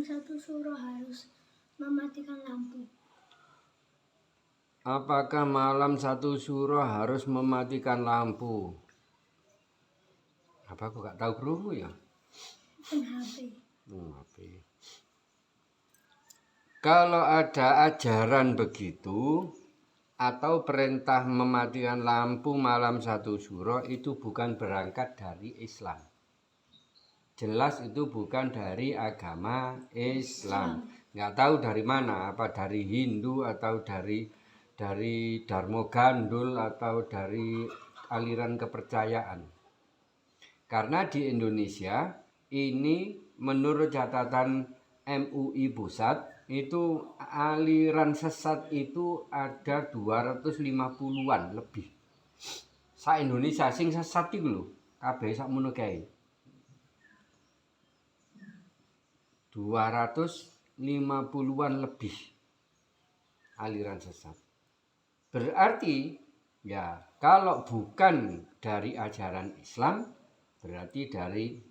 satu suro harus mematikan lampu? Apakah malam satu suro harus mematikan lampu? Apa aku gak tahu krungu ya? HP. HP. Kalau ada ajaran begitu atau perintah mematikan lampu malam satu suro itu bukan berangkat dari Islam. Jelas itu bukan dari agama Islam. Nggak tahu dari mana, apa dari Hindu atau dari Dharma Gandul atau dari aliran kepercayaan. Karena di Indonesia ini menurut catatan MUI Pusat itu aliran sesat itu ada 250-an lebih. Sa Indonesia sing sesat iku lho, kabeh sakmono kae. 250-an lebih aliran sesat. Berarti ya kalau bukan dari ajaran Islam berarti dari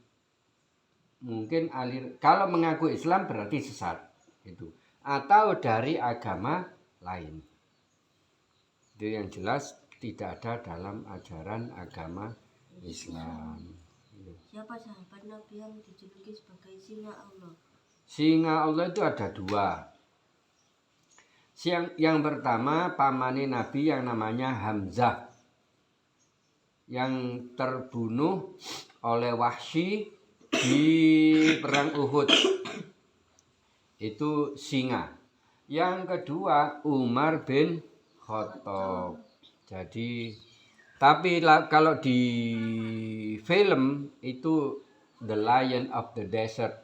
mungkin kalau mengaku Islam berarti sesat itu atau dari agama lain. Itu yang jelas tidak ada dalam ajaran agama Islam. Siapa sahabat Nabi yang dijuluki sebagai singa Allah? Singa Allah itu ada dua. Yang pertama pamane Nabi yang namanya Hamzah yang terbunuh oleh Wahsy di perang Uhud. Itu singa. Yang kedua Umar bin Khattab. Jadi tapi kalau di film itu The Lion of the Desert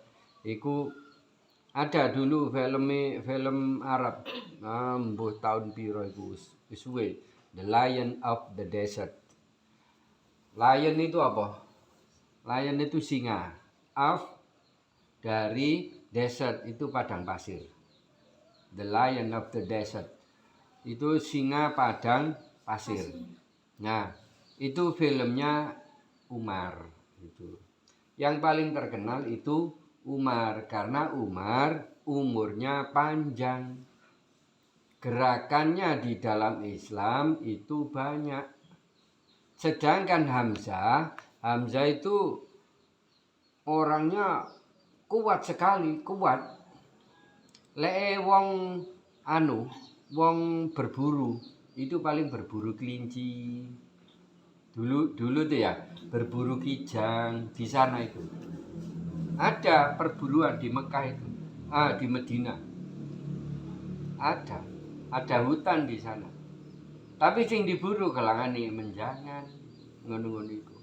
itu ada dulu film Arab mbuh tahun piro iku wis suwe. The Lion of the Desert. Lion itu apa? Lion itu singa. Of dari desert itu padang pasir. The Lion of the Desert. Itu singa padang pasir. Nah, itu filmnya Umar gitu. Yang paling terkenal itu Umar karena Umar umurnya panjang. Gerakannya di dalam Islam itu banyak. Sedangkan Hamzah itu orangnya kuat sekali, kuat. Lek wong berburu itu paling berburu kelinci. Dulu tuh ya, berburu kijang di sana itu. Ada perburuan di Mekah itu. Di Medina. Ada hutan di sana. Tapi sing diburu kelangane menjangan ngono-ngono iku.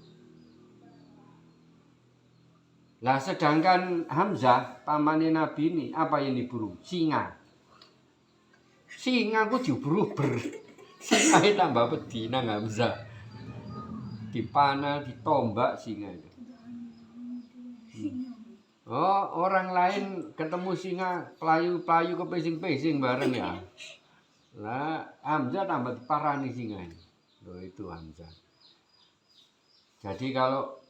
Lah sedangkan Hamzah pamane Nabi ini apa yang diburu? Singa. Singa ku diburu singa tambah wedi nang Hamzah. Dipanah, ditombak singa itu. Oh, orang lain ketemu singa pelayu kepesing-pesing bareng ya. Lah Hamzah tambah diparani singa ini. Loh itu Hamzah. Jadi kalau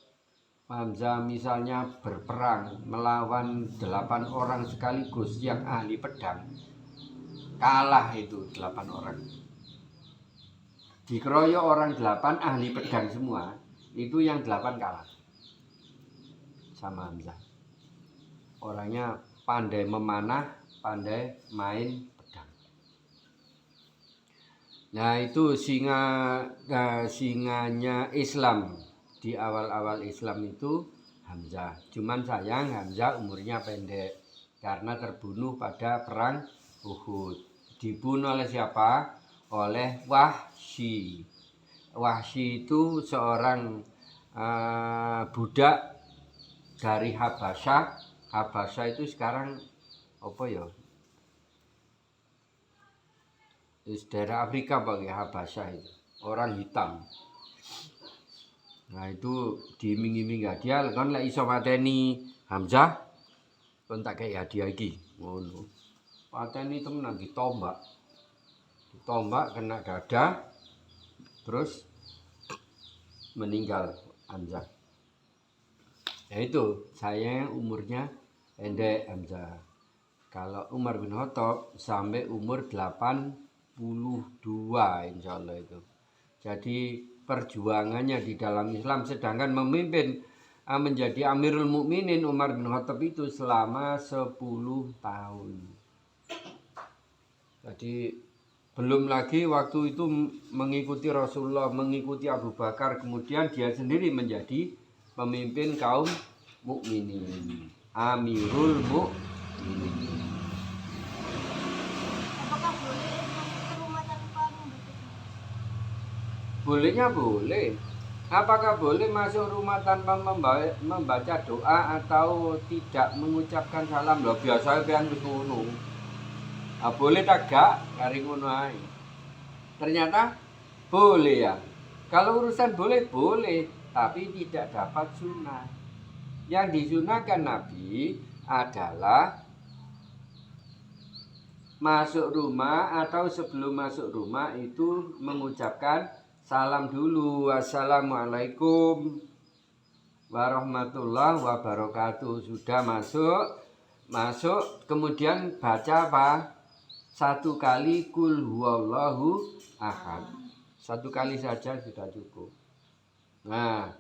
Hamzah misalnya berperang melawan 8 orang sekaligus yang ahli pedang, kalah itu 8 orang. Dikeroyok orang 8 ahli pedang semua, itu yang 8 kalah sama Hamzah. Orangnya pandai memanah, pandai main pedang. Nah itu singanya Islam. Di awal-awal Islam itu Hamzah. Cuman sayang Hamzah umurnya pendek karena terbunuh pada perang Uhud. Dibunuh oleh siapa? Oleh Wahsy. Wahsy itu seorang budak dari Habasyah. Habasyah itu sekarang apa ya? Di daerah Afrika bagi Habasyah itu. Orang hitam. Nah itu diiming-iming hadiah kan lek iso mateni Hamzah kon tak kei hadiah iki ngono. Pateni temenan ditombak. Ditombak kena dada terus meninggal Hamzah. Ya itu saya umurnya Pendek Hamzah. Kalau Umar bin Khattab sampai umur 82 insya Allah itu. Jadi perjuangannya di dalam Islam, sedangkan memimpin menjadi Amirul Mukminin Umar bin Khattab itu selama 10 tahun. Jadi belum lagi waktu itu mengikuti Rasulullah, mengikuti Abu Bakar, kemudian dia sendiri menjadi pemimpin kaum mukminin, Amirul Mukminin. Apakah boleh masuk ke rumah tanpa membaca doa? Bolehnya boleh. Apakah boleh masuk rumah tanpa membaca doa atau tidak mengucapkan salam? Loh biasa yang wis ngono. Boleh tak gak? Kari ngono ae. Ternyata boleh ya. Kalau urusan boleh, tapi tidak dapat sunnah. Yang disunahkan Nabi adalah masuk rumah atau sebelum masuk rumah itu mengucapkan salam dulu. Assalamualaikum warahmatullahi wabarakatuh. Sudah masuk kemudian baca apa? 1 kali kul huwallahu ahad. 1 kali saja sudah cukup. Nah,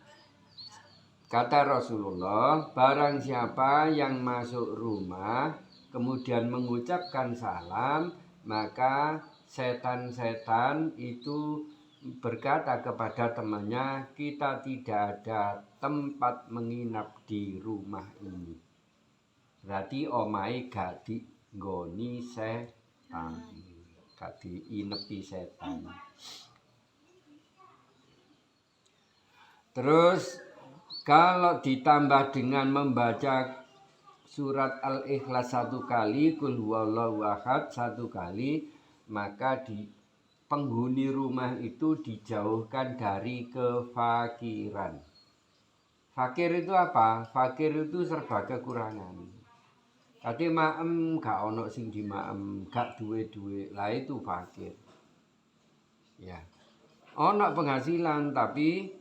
kata Rasulullah, barang siapa yang masuk rumah kemudian mengucapkan salam, maka setan-setan itu berkata kepada temannya, kita tidak ada tempat menginap di rumah ini. Berarti omai gak digoni setan, gak diinepi setan. Terus kalau ditambah dengan membaca surat Al-Ikhlas 1 kali, Qul huwallahu ahad 1 kali, maka di penghuni rumah itu dijauhkan dari kefakiran. Fakir itu apa? Fakir itu serba kekurangan. Tadi maem gak ono sing di maem, gak duwe-duwe, lah itu fakir. Ya. Ono penghasilan tapi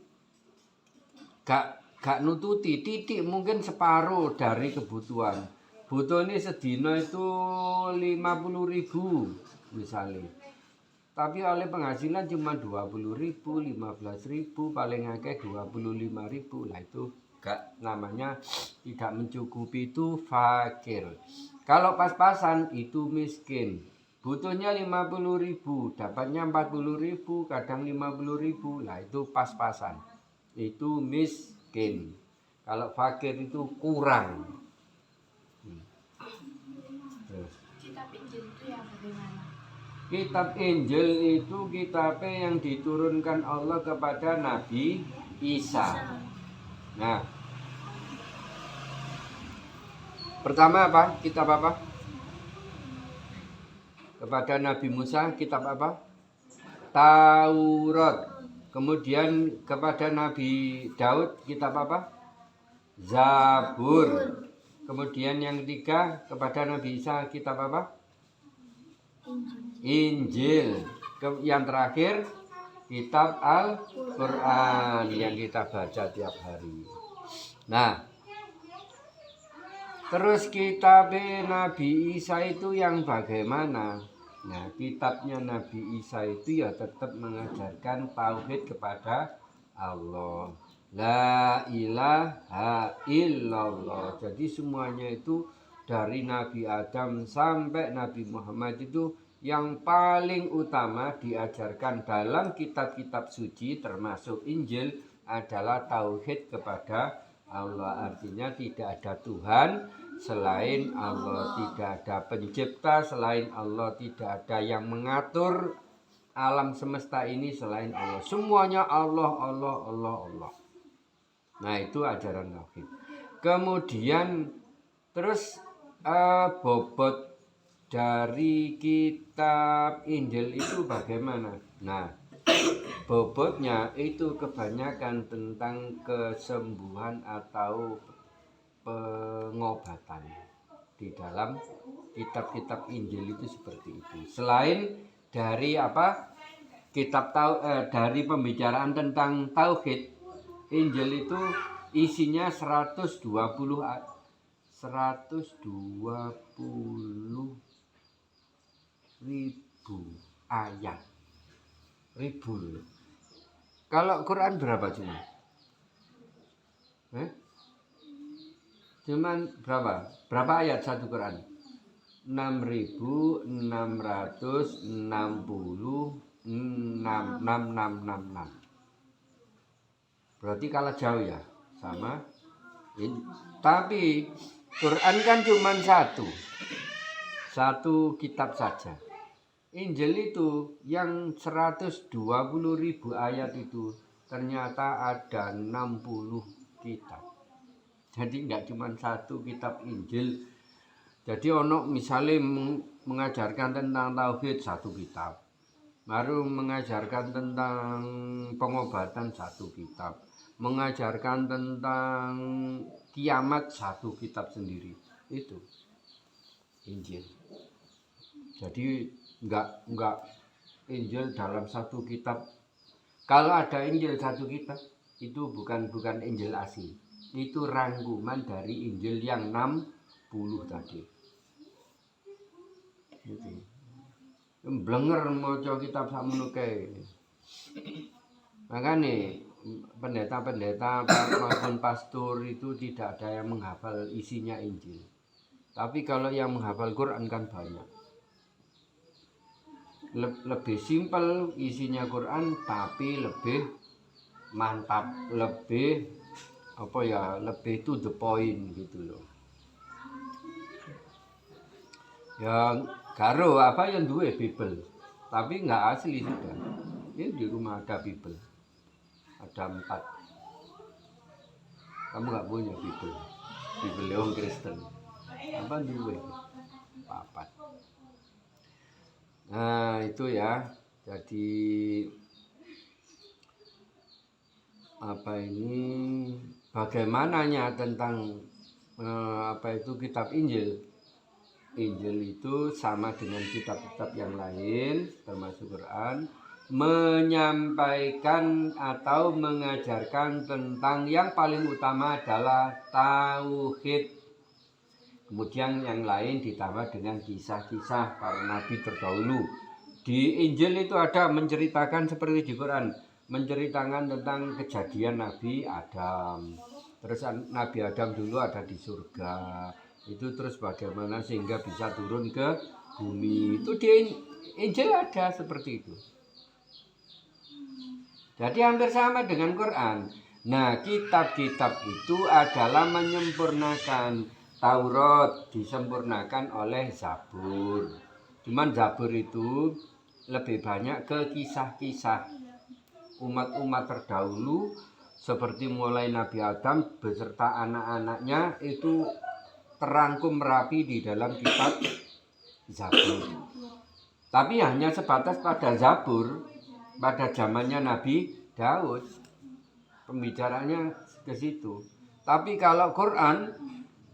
gak nututi, titik mungkin separuh dari kebutuhan. Butuhnya sedina itu 50.000 misalnya. Tapi oleh penghasilan cuma 20.000, 15.000, paling akeh 25.000. Lah itu gak namanya tidak mencukupi, itu fakir. Kalau pas-pasan itu miskin. Butuhnya 50.000, dapatnya 40.000, kadang 50.000. Lah itu pas-pasan. Itu miskin. Kalau fakir itu kurang. Kitab Injil itu yang bagaimana? Kitab Injil itu kitabnya yang diturunkan Allah kepada Nabi Isa. Nah, pertama apa? Kitab apa? Kepada Nabi Musa kitab apa? Taurat. Kemudian kepada Nabi Daud kitab apa? Zabur. Kemudian yang ketiga kepada Nabi Isa kitab apa? Injil. Yang terakhir kitab Al-Quran yang kita baca tiap hari. Nah, terus kitab Nabi Isa itu yang bagaimana? Nah, kitabnya Nabi Isa itu ya tetap mengajarkan tauhid kepada Allah. La ilaha illallah. Jadi semuanya itu dari Nabi Adam sampai Nabi Muhammad itu yang paling utama diajarkan dalam kitab-kitab suci termasuk Injil adalah tauhid kepada Allah. Artinya tidak ada Tuhan selain Allah, tidak ada pencipta selain Allah, tidak ada yang mengatur alam semesta ini selain Allah. Semuanya Allah, Allah, Allah, Allah. Nah, itu ajaran tauhid. Kemudian terus bobot dari kitab Injil itu bagaimana? Nah, bobotnya itu kebanyakan tentang kesembuhan atau pengobatan. Di dalam kitab-kitab Injil itu seperti itu. Selain dari apa? Dari pembicaraan tentang tauhid, Injil itu isinya 120 120.000 ayat. Ribu loh. Kalau Quran berapa cuma? Cuman berapa? Berapa ayat satu Quran? 6.666. Berarti kalah jauh ya sama ini. Tapi Quran kan cuma satu kitab saja. Injil itu yang 120.000 ayat itu ternyata ada 60 kitab. Jadi enggak cuma satu kitab Injil. Jadi ono misalnya mengajarkan tentang tauhid satu kitab. Baru mengajarkan tentang pengobatan satu kitab. Mengajarkan tentang kiamat satu kitab sendiri. Itu Injil. Jadi enggak Injil dalam satu kitab. Kalau ada Injil satu kitab itu bukan Injil asli. Itu rangkuman dari Injil yang 60 tadi. Gitu. Blenger maca kitab sakmono kae. Makanya pendeta-pendeta maupun pastor itu tidak ada yang menghafal isinya Injil. Tapi kalau yang menghafal Quran kan banyak. Lebih simpel isinya Quran tapi lebih mantap, lebih lebih to the point gitu loh. Ya karo apa yang duwe Bible, tapi nggak asli sudah. Ini di rumah ada Bible, ada 4. Kamu nggak punya Bible orang Kristen. Apa duwe? 4. Nah itu ya, jadi bagaimananya tentang kitab Injil. Injil itu sama dengan kitab-kitab yang lain termasuk Quran, menyampaikan atau mengajarkan tentang yang paling utama adalah tauhid. Kemudian yang lain ditambah dengan kisah-kisah para nabi terdahulu. Di Injil itu ada menceritakan seperti di Quran, menceritakan tentang kejadian Nabi Adam. Terus Nabi Adam dulu ada di surga. Itu terus bagaimana sehingga bisa turun ke bumi. Itu di Injil ada seperti itu. Jadi hampir sama dengan Quran. Nah, kitab-kitab itu adalah menyempurnakan. Taurat disempurnakan oleh Zabur. Cuman Zabur itu lebih banyak ke kisah-kisah umat-umat terdahulu, seperti mulai Nabi Adam beserta anak-anaknya itu terangkum rapi di dalam kitab Zabur. Tapi hanya sebatas pada Zabur pada zamannya Nabi Daud. Pembicaranya ke situ. Tapi kalau Quran,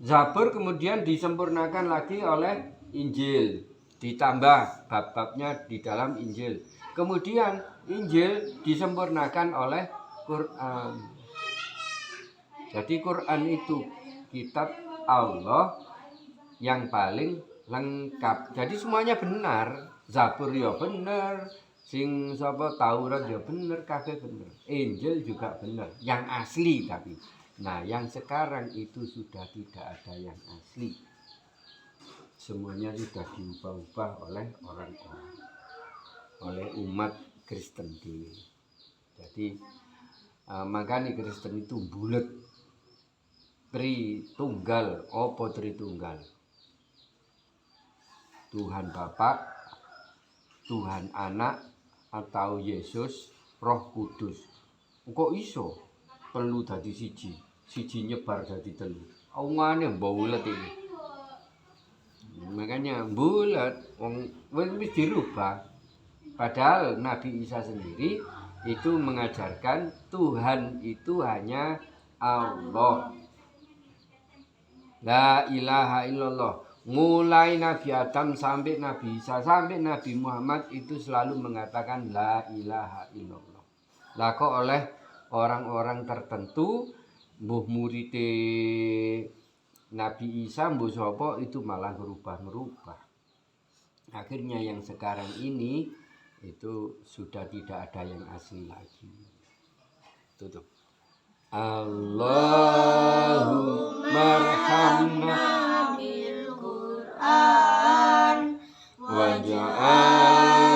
Zabur kemudian disempurnakan lagi oleh Injil, ditambah bab-babnya di dalam Injil. Kemudian Injil disempurnakan oleh Quran. Jadi Quran itu kitab Allah yang paling lengkap. Jadi semuanya benar. Zabur ya benar, Taurat ya benar, kabeh benar. Injil juga benar, yang asli tapi. Nah, yang sekarang itu sudah tidak ada yang asli. Semuanya sudah diubah-ubah oleh orang-orang, oleh umat Kristen dulu. Jadi makanya Kristen itu bulet, Tritunggal. Apa Tritunggal? Tuhan Bapa, Tuhan Anak, atau Yesus, Roh Kudus. Kok iso telu dadi siji nyebar dadi telu. Omongane bulet ini. Makanya bulet wis dirubah. Padahal Nabi Isa sendiri itu mengajarkan Tuhan itu hanya Allah. La ilaha illallah. Mulai Nabi Adam sampai Nabi Isa sampai Nabi Muhammad itu selalu mengatakan la ilaha illallah. Lah kok oleh orang-orang tertentu, mbuh murite Nabi Isa mbuh sapa itu malah merubah-merubah. Akhirnya yang sekarang ini itu sudah tidak ada yang asli lagi. Tutup. Allahumma arhamna bil Qur'an waj'alhu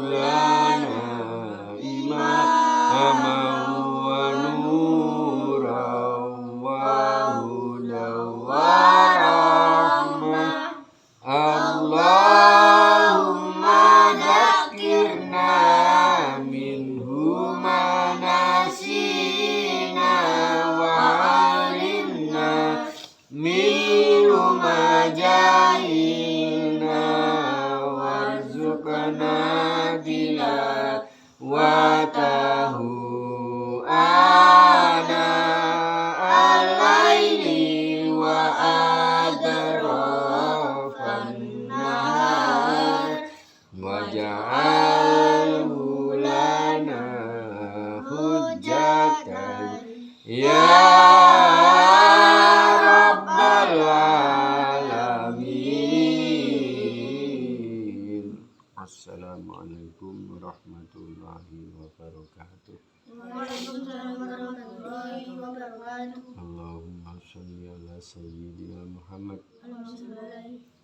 lana imaman wa nuran wa hudan wa rahmah. Allahumma dzakirna minhu ma nasina wa 'allimna minhu ma jahilna warzuqna tilawatahu ana al-laili wa adrafan nahar waj'alhu lana hujjatan ya rabbal alamin. Assalamualaikum warahmatullahi wabarakatuh. Waalaikumsalam warahmatullahi wabarakatuh. Allahumma sholli ala sayyidina Muhammad. Alhamdulillah.